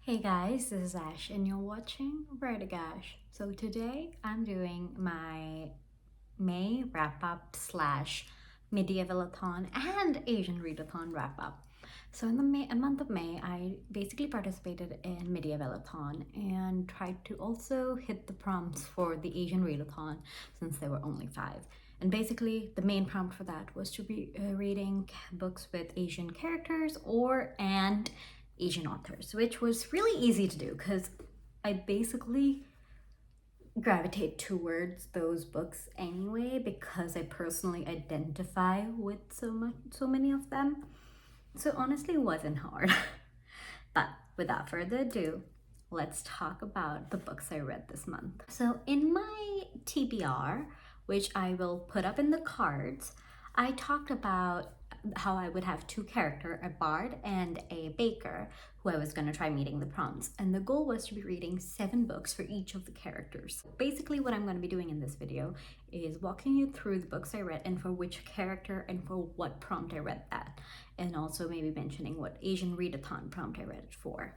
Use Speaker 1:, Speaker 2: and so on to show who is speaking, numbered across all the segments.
Speaker 1: Hey guys, this is Ash and you're watching Prejudice. So today I'm doing my May Wrap Up slash Medieval-a-thon and Asian Readathon Wrap Up. So in the month of May, I basically participated in Medieval-a-thon and tried to also hit the prompts for the Asian Readathon since there were only 5. And basically, the main prompt for that was to be reading books with Asian characters and Asian authors, which was really easy to do because I basically gravitate towards those books anyway because I personally identify with so many of them. So honestly, it wasn't hard. But without further ado, let's talk about the books I read this month. So in my TBR, which I will put up in the cards, I talked about how I would have 2 characters, a bard and a baker, who I was going to try meeting the prompts. And the goal was to be reading 7 books for each of the characters. Basically, what I'm going to be doing in this video is walking you through the books I read and for which character and for what prompt I read that. And also maybe mentioning what Asian Readathon prompt I read it for.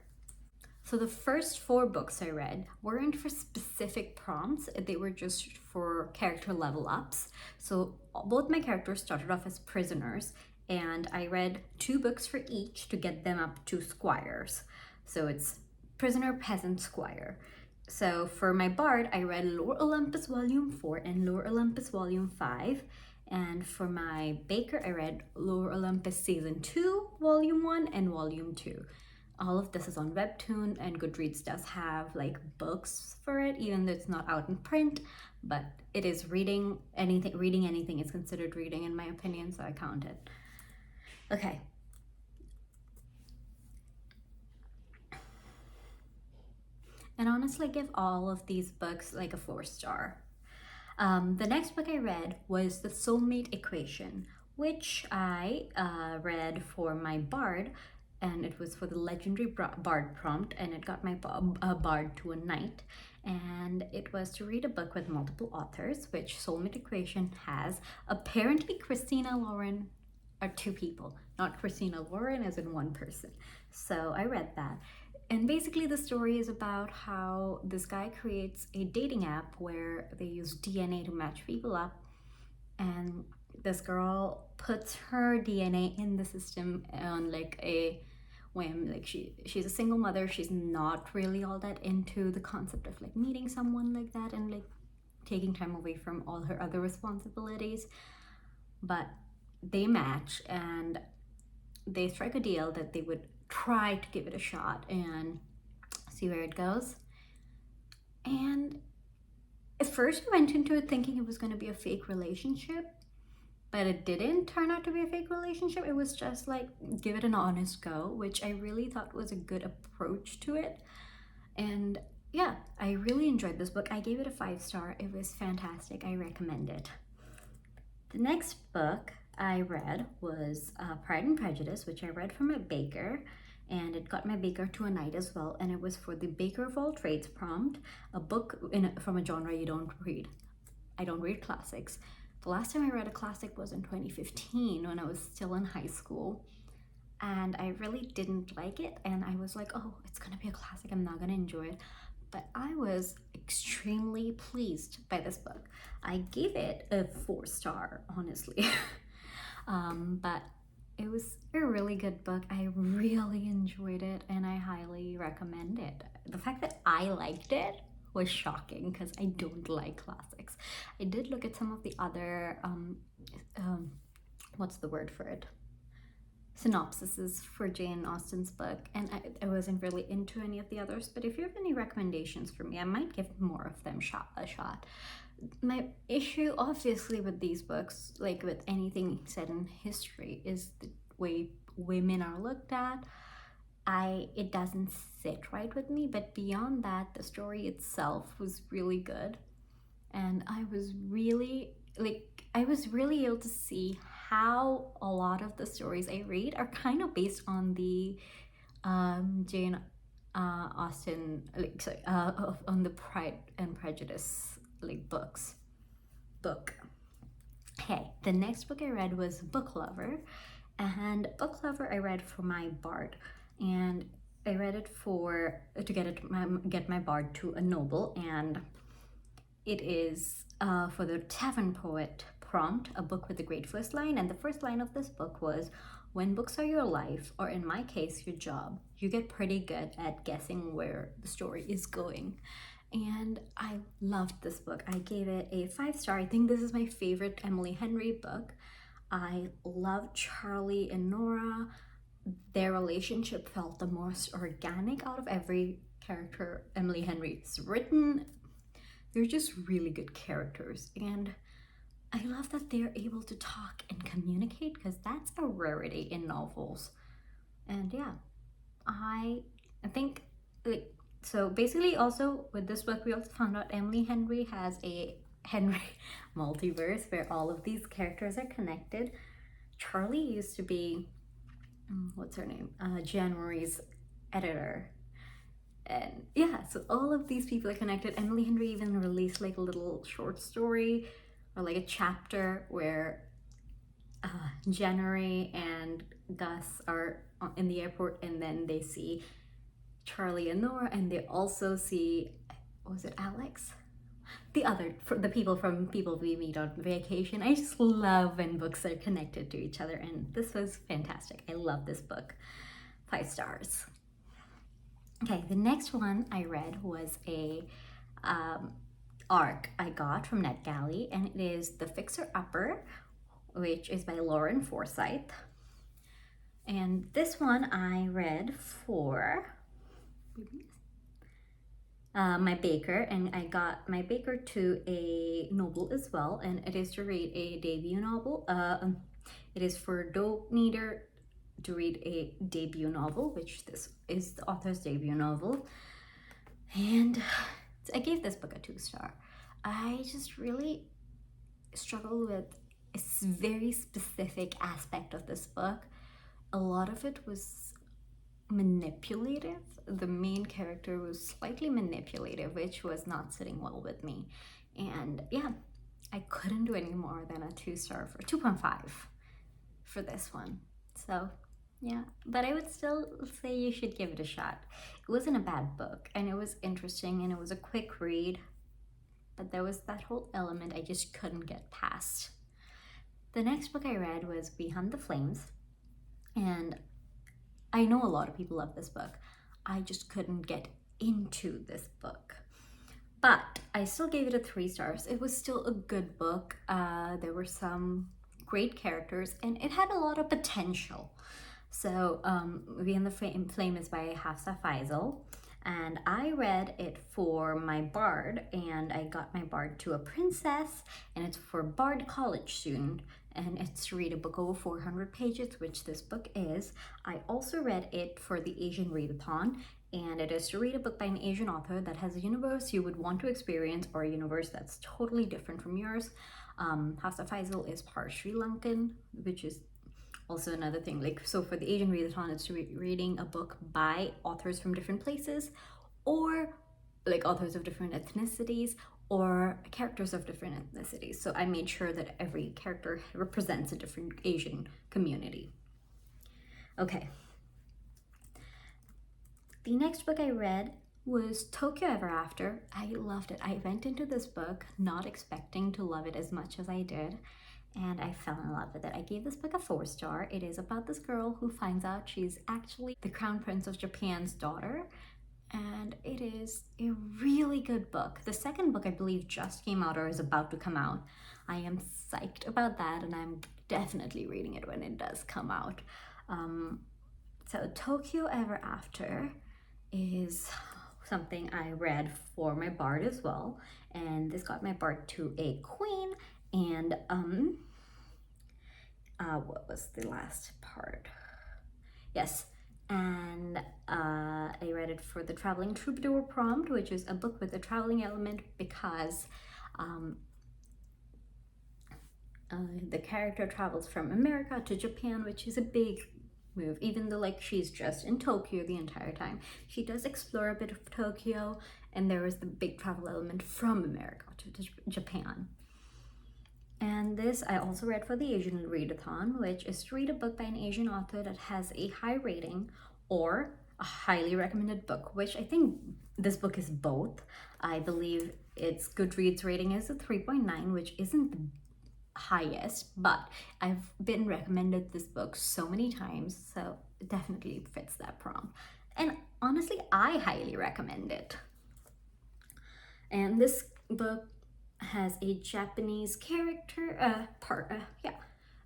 Speaker 1: So the first 4 books I read weren't for specific prompts, they were just for character level ups. So both my characters started off as prisoners, and I read 2 books for each to get them up to squires. So it's prisoner, peasant, squire. So for my bard, I read Lore Olympus Volume 4 and Lore Olympus Volume 5. And for my baker, I read Lore Olympus Season 2, Volume 1 and Volume 2. All of this is on Webtoon, and Goodreads does have like books for it, even though it's not out in print, but it is reading anything is considered reading in my opinion, so I count it. Okay. And honestly, I give all of these books like a 4-star. The next book I read was The Soulmate Equation, which I read for my bard, and it was for the legendary bard prompt, and it got my bard to a knight. And it was to read a book with multiple authors, which Soulmate Equation has. Apparently, Christina Lauren are 2 people, not Christina Lauren as in 1 person. So I read that. And basically the story is about how this guy creates a dating app where they use DNA to match people up, and this girl puts her DNA in the system on like a whim. Like she's a single mother, she's not really all that into the concept of like meeting someone like that and like taking time away from all her other responsibilities, but they match and they strike a deal that they would try to give it a shot and see where it goes. And at first I went into it thinking it was going to be a fake relationship, but it didn't turn out to be a fake relationship. It was just like, give it an honest go, which I really thought was a good approach to it. And yeah, I really enjoyed this book. I gave it a 5-star. It was fantastic. I recommend it. The next book I read was Pride and Prejudice, which I read from a baker, and it got my baker to a knight as well, and it was for the Baker of All Trades prompt, a book from a genre you don't read. I don't read classics. The last time I read a classic was in 2015 when I was still in high school, and I really didn't like it, and I was like, oh, it's gonna be a classic, I'm not gonna enjoy it. But I was extremely pleased by this book. I gave it a 4-star, honestly. But it was a really good book. I really enjoyed it and I highly recommend it. The fact that I liked it was shocking because I don't like classics. I did look at some of the other, what's the word for it? Synopsises for Jane Austen's book, and I wasn't really into any of the others, but if you have any recommendations for me, I might give more of them a shot. My issue obviously with these books, like with anything set in history, is the way women are looked at. It doesn't sit right with me, but beyond that, the story itself was really good, and I was really able to see how a lot of the stories I read are kind of based on the Jane Austen, on the Pride and Prejudice book. Hey, the next book I read was Book Lover, and Book Lover I read for my bard, and I read it for to get my bard to a noble, and it is for the tavern poet prompt, a book with a great first line. And the first line of this book was, "When books are your life, or in my case, your job, you get pretty good at guessing where the story is going." And I loved this book. I gave it a 5-star. I think this is my favorite Emily Henry book. I love Charlie and Nora. Their relationship felt the most organic out of every character Emily Henry's written. They're just really good characters, and I love that they're able to talk and communicate, because that's a rarity in novels. And yeah, I think, like, so basically also with this book we also found out Emily Henry has a Henry multiverse where all of these characters are connected. Charlie used to be, what's her name, January's editor. And yeah, so all of these people are connected. Emily Henry even released like a little short story or like a chapter where January and Gus are in the airport, and then they see Charlie and Nora, and they also see, was it Alex? The people from People We Meet on Vacation. I just love when books are connected to each other, and this was fantastic. I love this book. 5 stars. Okay, the next one I read was a arc I got from NetGalley, and it is The Fixer Upper, which is by Lauren Forsyth. And this one I read for my baker, and I got my baker to a novel as well, and it is to read a debut novel. It is for Dope Neater to read a debut novel, which this is the author's debut novel. And I gave this book a 2-star. I just really struggled with a very specific aspect of this book. A lot of it was manipulative. The main character was slightly manipulative, which was not sitting well with me. And yeah, I couldn't do any more than a 2-star for 2.5 for this one. So yeah, but I would still say you should give it a shot. It wasn't a bad book, and it was interesting, and it was a quick read, but there was that whole element I just couldn't get past. The next book I read was Beyond the Flames, and I know a lot of people love this book. I just couldn't get into this book, but I still gave it a 3 stars. It was still a good book. There were some great characters, and it had a lot of potential. So Beyond the Flame is by Hafsa Faisal, and I read it for my bard, and I got my bard to a princess, and it's for Bard College student, and it's to read a book over 400 pages, which this book is. I also read it for the Asian Readathon, and it is to read a book by an Asian author that has a universe you would want to experience, or a universe that's totally different from yours. Hafsa Faisal is part Sri Lankan, which is also another thing. Like, so for the Asian Readathon, it's reading a book by authors from different places, or like authors of different ethnicities, or characters of different ethnicities. So I made sure that every character represents a different Asian community. Okay. The next book I read was Tokyo Ever After. I loved it. I went into this book not expecting to love it as much as I did, and I fell in love with it. I gave this book a 4-star. It is about this girl who finds out she's actually the Crown Prince of Japan's daughter, and it is a really good book. The second book, I believe, just came out or is about to come out. I am psyched about that, and I'm definitely reading it when it does come out. So Tokyo Ever After is something I read for my bard as well, and this got my bard to a queen. And what was the last part? Yes, and I read it for the Traveling Troubadour prompt, which is a book with a traveling element, because the character travels from America to Japan, which is a big move. Even though like she's just in Tokyo the entire time, she does explore a bit of Tokyo, and there is the big travel element from America to Japan. And this I also read for the Asian Readathon, which is to read a book by an Asian author that has a high rating, or a highly recommended book, which I think this book is both. I believe its Goodreads rating is a 3.9, which isn't the highest, but I've been recommended this book so many times, so it definitely fits that prompt. And honestly, I highly recommend it. And this book has a Japanese character,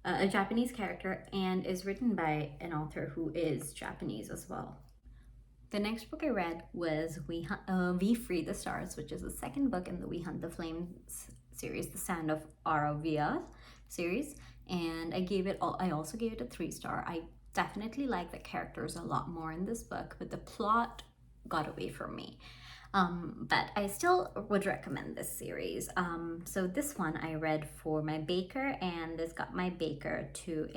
Speaker 1: a Japanese character, and is written by an author who is Japanese as well. The next book I read was We Free the Stars, which is the second book in the We Hunt the Flames series, the Sand of Aravia series, and I also gave it a 3-star. I definitely like the characters a lot more in this book, but the plot got away from me. But I still would recommend this series. So this one I read for my baker, and this got my baker to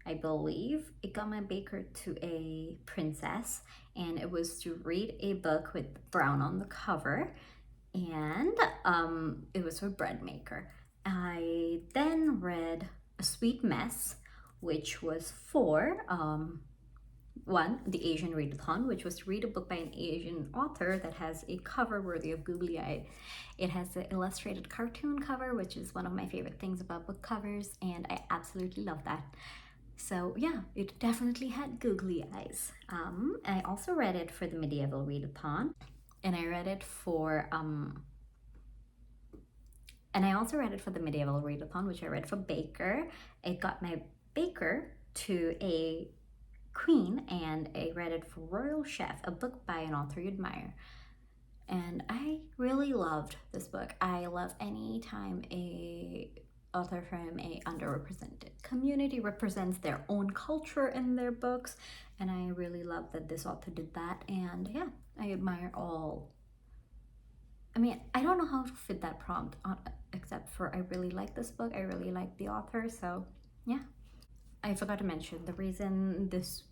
Speaker 1: I believe it got my baker to a princess, and it was to read a book with brown on the cover, and it was for bread maker. I then read A Sweet Mess, which was for the Asian Readathon, which was to read a book by an Asian author that has a cover worthy of googly eye. It has an illustrated cartoon cover, which is one of my favorite things about book covers, and I absolutely love that. So yeah, it definitely had googly eyes. I also read it for the Medieval Readathon, and I read it for and I also read it for the Medieval Readathon, which I read for Baker. It got my baker to a queen, and I read it for Royal Chef, a book by an author you admire. And I really loved this book. I love any time a author from a underrepresented community represents their own culture in their books, and I really love that this author did that. And yeah, I admire all. I mean, I don't know how to fit that prompt on, except for I really like this book. I really like the author, so yeah. I forgot to mention the reason this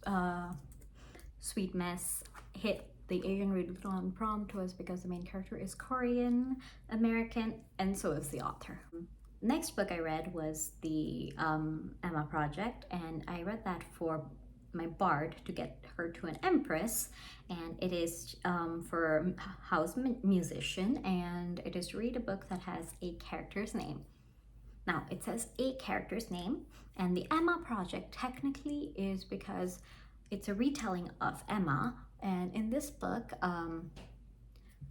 Speaker 1: Sweet Mess hit the Asian Readathon prompt was because the main character is Korean American, and so is the author. Next book I read was the Emma Project, and I read that for my bard to get her to an empress, and it is for house musician, and it is to read a book that has a character's name. Now it says a character's name, and the Emma Project technically is because it's a retelling of Emma, and in this book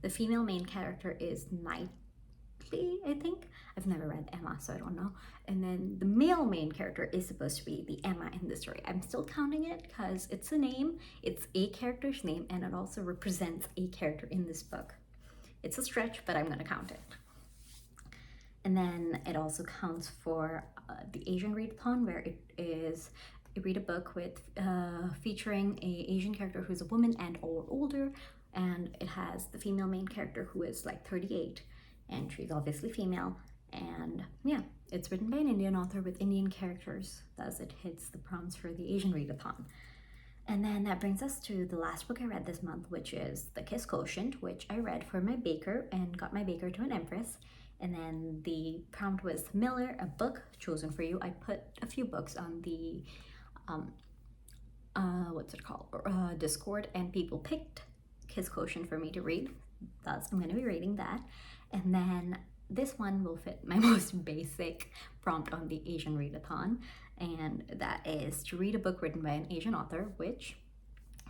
Speaker 1: the female main character is Knightley, I think. I've never read Emma, so I don't know. And then the male main character is supposed to be the Emma in the story. I'm still counting it because it's a name, it's a character's name, and it also represents a character in this book. It's a stretch, but I'm gonna count it. And then it also counts for the Asian Readathon, where it is read a book with featuring a Asian character who's a woman and or older, and it has the female main character who is like 38, and she's obviously female. And yeah, it's written by an Indian author with Indian characters, thus it hits the prompts for the Asian Readathon. And then that brings us to the last book I read this month, which is The Kiss Quotient, which I read for my baker and got my baker to an empress. And then the prompt was Miller, a book chosen for you. I put a few books on the Discord, and people picked Kiss Quotient for me to read. Thus, I'm going to be reading that. And then this one will fit my most basic prompt on the Asian Readathon, and that is to read a book written by an Asian author, which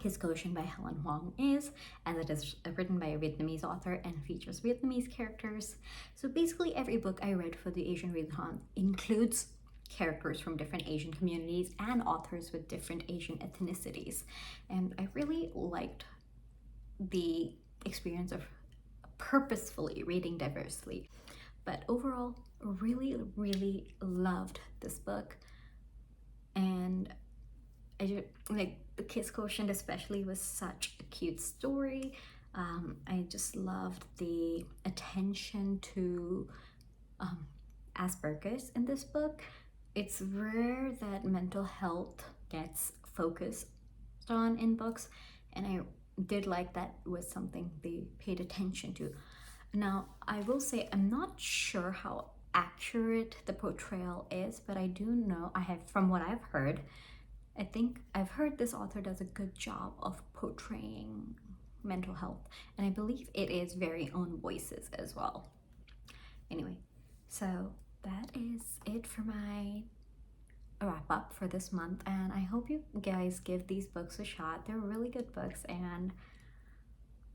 Speaker 1: Kiss Quotient by Helen Huang is, as it is written by a Vietnamese author and features Vietnamese characters. So basically every book I read for the Asian Readathon includes characters from different Asian communities and authors with different Asian ethnicities. And I really liked the experience of purposefully reading diversely. But overall, really, really loved this book. And I just, like, The Kiss Quotient especially was such a cute story. I just loved the attention to Asperger's in this book. It's rare that mental health gets focused on in books, and I did like that was something they paid attention to. Now, I will say I'm not sure how accurate the portrayal is, but I do know, from what I've heard, I think I've heard this author does a good job of portraying mental health, and I believe it is very own voices as well. Anyway, so that is it for my wrap up for this month, and I hope you guys give these books a shot. They're really good books, and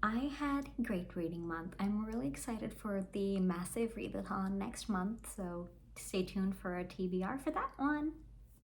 Speaker 1: I had a great reading month. I'm really excited for the massive readathon next month, so stay tuned for a TBR for that one.